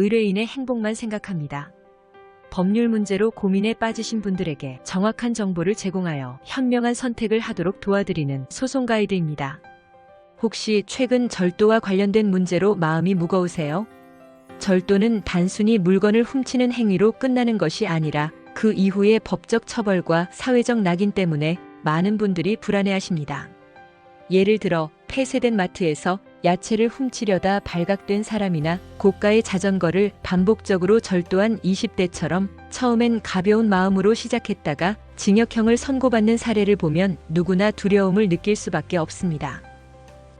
의뢰인의 행복만 생각합니다. 법률 문제로 고민에 빠지신 분들에게 정확한 정보를 제공하여 현명한 선택을 하도록 도와드리는 소송 가이드입니다. 혹시 최근 절도와 관련된 문제로 마음이 무거우세요? 절도는 단순히 물건을 훔치는 행위로 끝나는 것이 아니라 그 이후의 법적 처벌과 사회적 낙인 때문에 많은 분들이 불안해하십니다. 예를 들어 폐쇄된 마트에서 야채를 훔치려다 발각된 사람이나 고가의 자전거를 반복적으로 절도한 20대처럼 처음엔 가벼운 마음으로 시작했다가 징역형을 선고받는 사례를 보면 누구나 두려움을 느낄 수밖에 없습니다.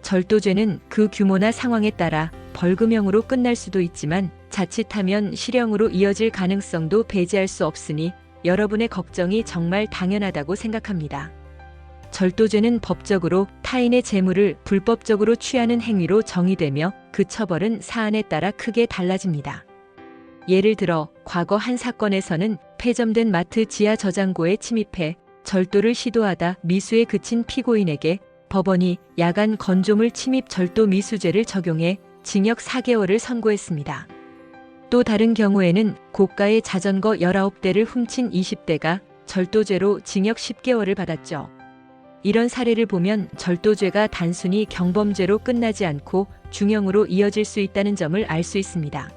절도죄는 그 규모나 상황에 따라 벌금형으로 끝날 수도 있지만 자칫하면 실형으로 이어질 가능성도 배제할 수 없으니 여러분의 걱정이 정말 당연하다고 생각합니다. 절도죄는 법적으로 타인의 재물을 불법적으로 취하는 행위로 정의되며 그 처벌은 사안에 따라 크게 달라집니다. 예를 들어 과거 한 사건에서는 폐점된 마트 지하 저장고에 침입해 절도를 시도하다 미수에 그친 피고인에게 법원이 야간 건조물 침입 절도 미수죄를 적용해 징역 4개월을 선고했습니다. 또 다른 경우에는 고가의 자전거 19대를 훔친 20대가 절도죄로 징역 10개월을 받았죠. 이런 사례를 보면 절도죄가 단순히 경범죄로 끝나지 않고 중형으로 이어질 수 있다는 점을 알 수 있습니다.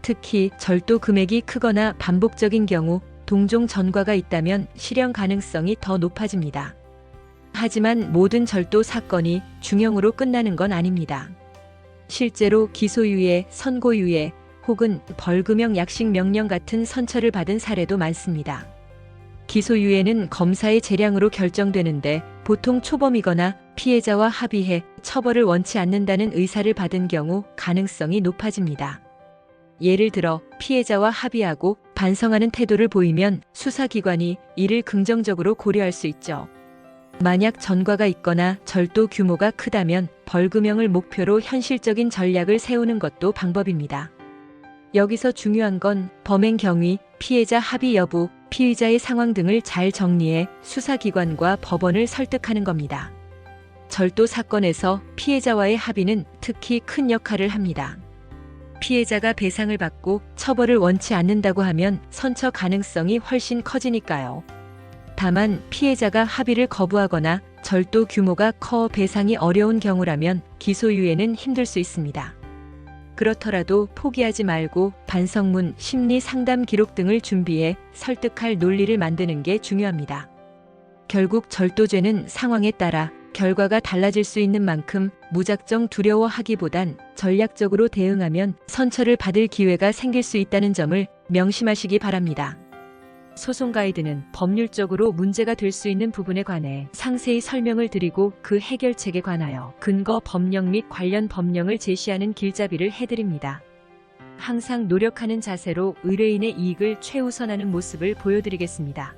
특히 절도 금액이 크거나 반복적인 경우 동종 전과가 있다면 실형 가능성이 더 높아집니다. 하지만 모든 절도 사건이 중형으로 끝나는 건 아닙니다. 실제로 기소유예, 선고유예 혹은 벌금형 약식명령 같은 선처를 받은 사례도 많습니다. 기소유예는 검사의 재량으로 결정되는데 보통 초범이거나 피해자와 합의해 처벌을 원치 않는다는 의사를 받은 경우 가능성이 높아집니다. 예를 들어 피해자와 합의하고 반성하는 태도를 보이면 수사기관이 이를 긍정적으로 고려할 수 있죠. 만약 전과가 있거나 절도 규모가 크다면 벌금형을 목표로 현실적인 전략을 세우는 것도 방법입니다. 여기서 중요한 건 범행 경위, 피해자 합의 여부, 피의자의 상황 등을 잘 정리해 수사기관과 법원을 설득하는 겁니다. 절도 사건에서 피해자와의 합의는 특히 큰 역할을 합니다. 피해자가 배상을 받고 처벌을 원치 않는다고 하면 선처 가능성이 훨씬 커지니까요. 다만 피해자가 합의를 거부하거나 절도 규모가 커 배상이 어려운 경우라면 기소유예는 힘들 수 있습니다. 그렇더라도 포기하지 말고 반성문, 심리 상담 기록 등을 준비해 설득할 논리를 만드는 게 중요합니다. 결국 절도죄는 상황에 따라 결과가 달라질 수 있는 만큼 무작정 두려워하기보단 전략적으로 대응하면 선처를 받을 기회가 생길 수 있다는 점을 명심하시기 바랍니다. 소송 가이드는 법률적으로 문제가 될 수 있는 부분에 관해 상세히 설명을 드리고 그 해결책에 관하여 근거 법령 및 관련 법령을 제시하는 길잡이를 해드립니다. 항상 노력하는 자세로 의뢰인의 이익을 최우선하는 모습을 보여드리겠습니다.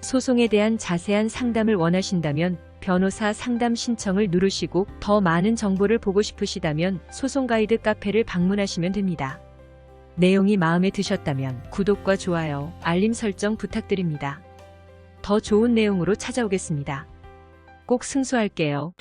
소송에 대한 자세한 상담을 원하신다면 변호사 상담 신청을 누르시고 더 많은 정보를 보고 싶으시다면 소송 가이드 카페를 방문하시면 됩니다. 내용이 마음에 드셨다면 구독과 좋아요, 알림 설정 부탁드립니다. 더 좋은 내용으로 찾아오겠습니다. 꼭 승소할게요.